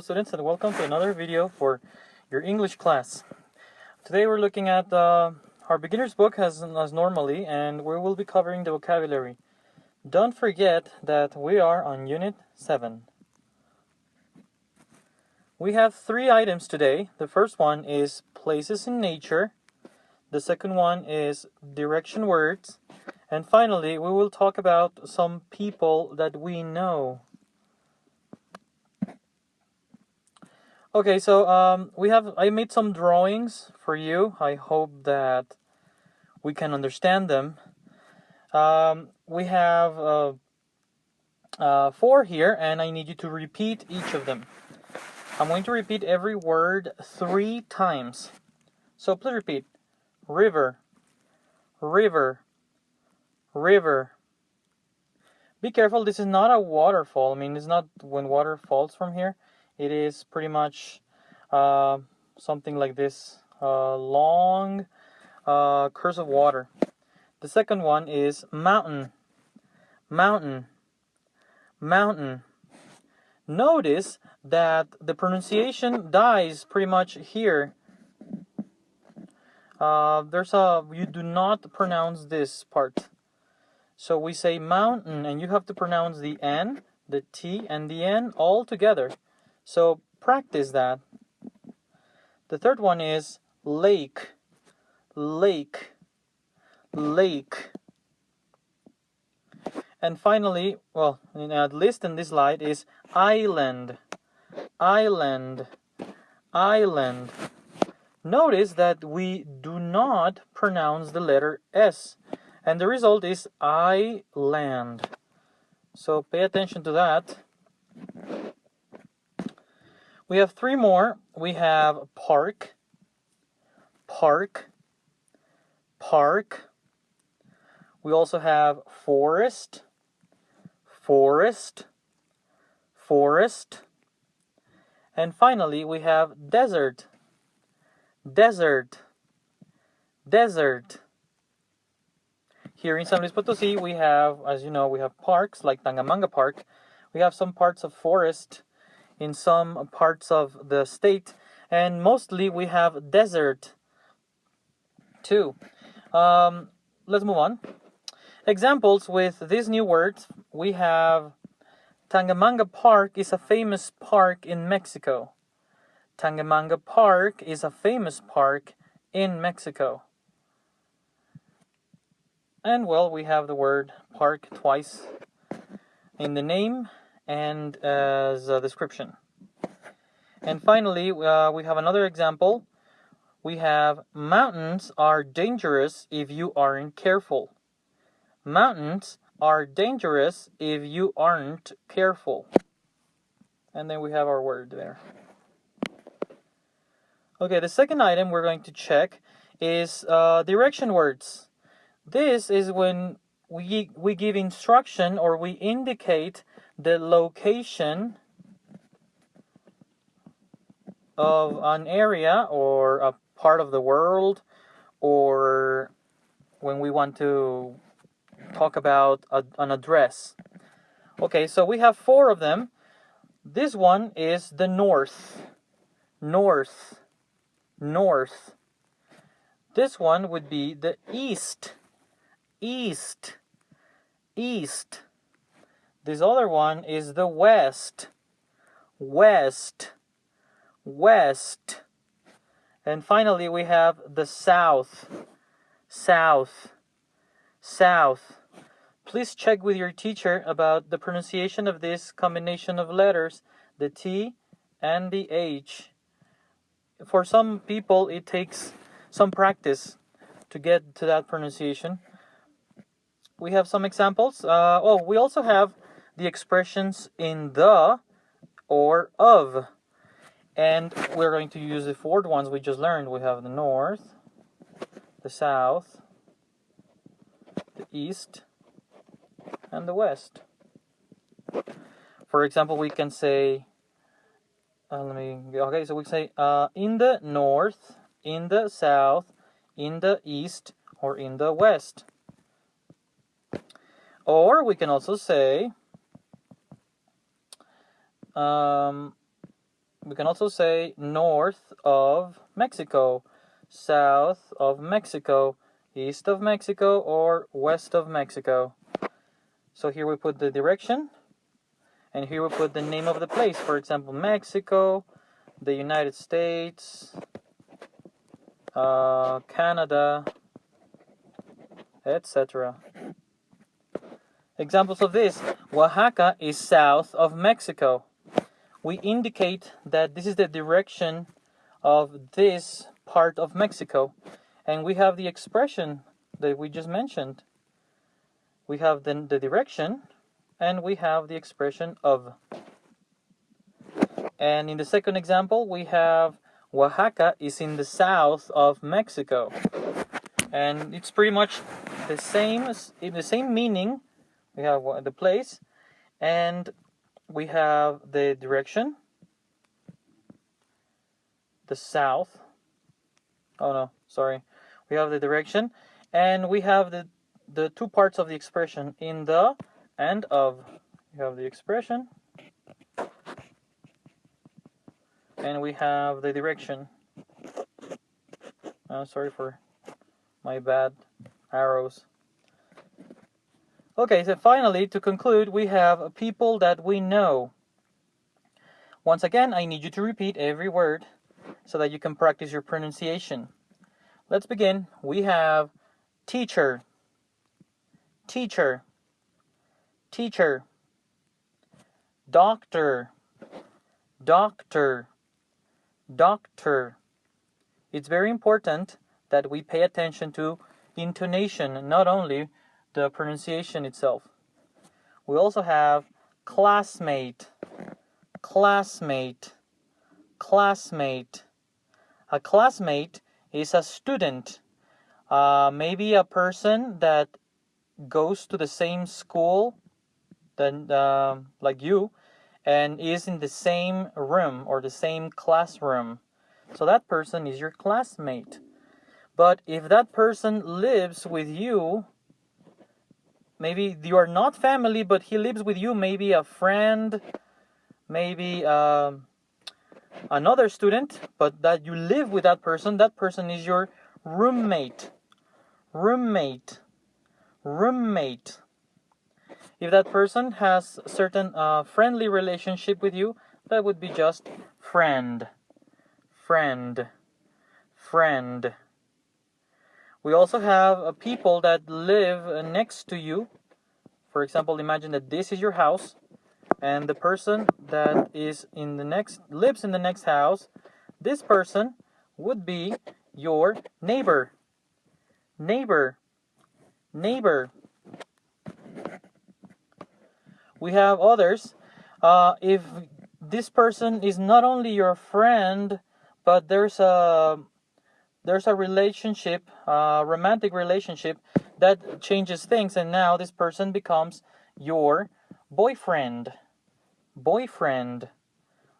students, and welcome to another video for your English class. Today we're looking at our beginner's book as normally, and we will be covering the vocabulary. Don't forget that we are on Unit 7. We have 3 items today. The first one is places in nature. The second one is direction words. And finally, we will talk about some people that we know. Okay, so I made some drawings for you. I hope that we can understand them. We have 4 here, and I need you to repeat each of them. I'm going to repeat every word 3 times. So please repeat. River, river, river. Be careful, this is not a waterfall. I mean, it's not when water falls from here. It is pretty much something like this, long curse of water. The second one is mountain, mountain, mountain. Notice that the pronunciation dies pretty much here. You do not pronounce this part. So we say mountain, and you have to pronounce the N, the T, and the N all together. So practice that. The third one is lake, lake, lake. And finally, at least in this slide, is island, island, island. Notice that we do not pronounce the letter S, and the result is island. So pay attention to that. We have 3 more. We have park, park, park. We also have forest, forest, forest. And finally, we have desert, desert, desert. Here in San Luis Potosí, we have, as you know, we have parks like Tangamanga Park. We have some parts of forest in some parts of the state, and mostly we have desert too. Let's move on. Examples with these new words. We have Tangamanga Park is a famous park in Mexico. Tangamanga Park is a famous park in Mexico. And we have the word park twice in the name and as a description. And finally, we have another example. We have mountains are dangerous if you aren't careful. Mountains are dangerous if you aren't careful. And then we have our word there. Okay, the second item we're going to check is direction words. This is when we give instruction or we indicate the location of an area or a part of the world, or when we want to talk about an address. Okay, so we have 4 of them. This one is the north, north, north. This one would be the east, east, east. This other one is the west, west, west. And finally we have the south, south, south. Please check with your teacher about the pronunciation of this combination of letters, the T and the H. For some people it takes some practice to get to that pronunciation. We have some examples. We also have the expressions in the or of. And we're going to use the 4 ones we just learned. We have the north, the south, the east, and the west. For example, we can say, so we say in the north, in the south, in the east, or in the west. Or we can also say we can also say north of Mexico, south of Mexico, east of Mexico, or west of Mexico. So here we put the direction, and here we put the name of the place. For example, Mexico, the United States, Canada, etc. Examples of this: Oaxaca is south of Mexico. We indicate that this is the direction of this part of Mexico. And we have the expression that we just mentioned. We have the direction, and we have the expression of. And in the second example, we have Oaxaca is in the south of Mexico. And it's pretty much the same meaning. We have the place, and we have the direction, the south. Oh no, sorry. We have the direction, and we have the two parts of the expression, in the and of. We have the expression, and we have the direction. Sorry for my bad arrows. Okay, so finally, to conclude, we have people that we know. Once again, I need you to repeat every word so that you can practice your pronunciation. Let's begin. We have teacher, teacher, teacher, doctor, doctor, doctor. It's very important that we pay attention to intonation, not only the pronunciation itself. We also have classmate, classmate, classmate. A classmate is a student, maybe a person that goes to the same school than like you, and is in the same room or the same classroom. So that person is your classmate. But if that person lives with you, maybe you are not family, but he lives with you, maybe a friend, maybe another student, but that you live with that person is your roommate. Roommate. Roommate. If that person has a certain friendly relationship with you, that would be just friend. Friend. Friend. We also have people that live next to you. For example, imagine that this is your house, and the person that lives in the next house, this person would be your neighbor. Neighbor. Neighbor. We have others. If this person is not only your friend, but there's a relationship, romantic relationship that changes things, and now this person becomes your boyfriend. Boyfriend.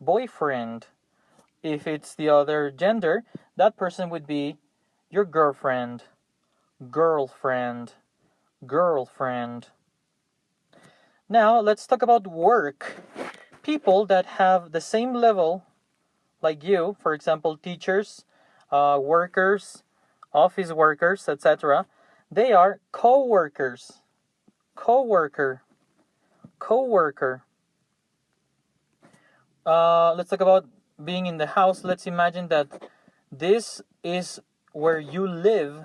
Boyfriend. If it's the other gender, that person would be your girlfriend. Girlfriend. Girlfriend. Now let's talk about work. People that have the same level like you, for example, teachers, workers, office workers, etc. They are co-workers. Co-worker. Co-worker. Let's talk about being in the house. Let's imagine that this is where you live,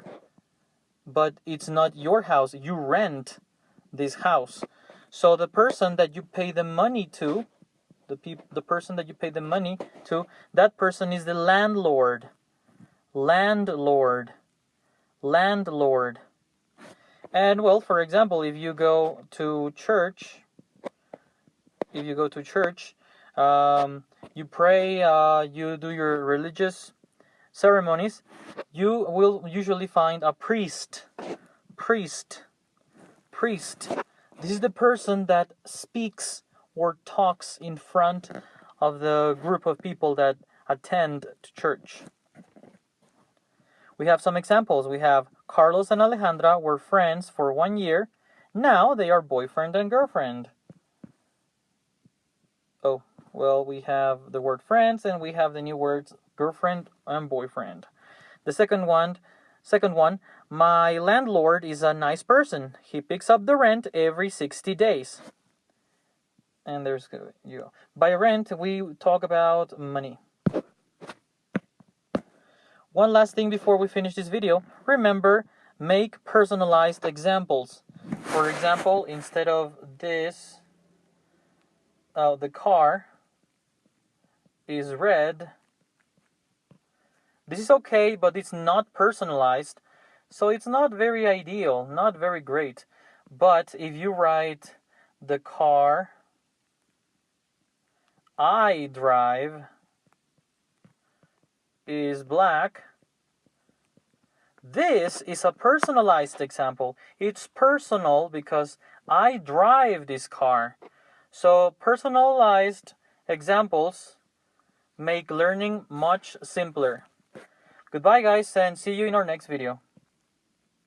but it's not your house. You rent this house. So the person that you pay the money to, the person that you pay the money to, that person is the landlord. Landlord. Landlord. And well, for example, if you go to church, you pray, you do your religious ceremonies, you will usually find a priest. Priest. Priest. This is the person that speaks or talks in front of the group of people that attend to church. We have some examples. We have Carlos and Alejandra were friends for 1 year. Now they are boyfriend and girlfriend. Oh, Well, we have the word friends and we have the new words girlfriend and boyfriend. The second one, my landlord is a nice person. He picks up the rent every 60 days. And there's you go. By rent, we talk about money. One last thing before we finish this video. Remember, make personalized examples. For example, instead of this, the car is red. This is okay, but it's not personalized, so it's not very ideal, not very great. But if you write the car I drive is black, this is a personalized example. It's personal because I drive this car. So personalized examples make learning much simpler. Goodbye guys, and see you in our next video.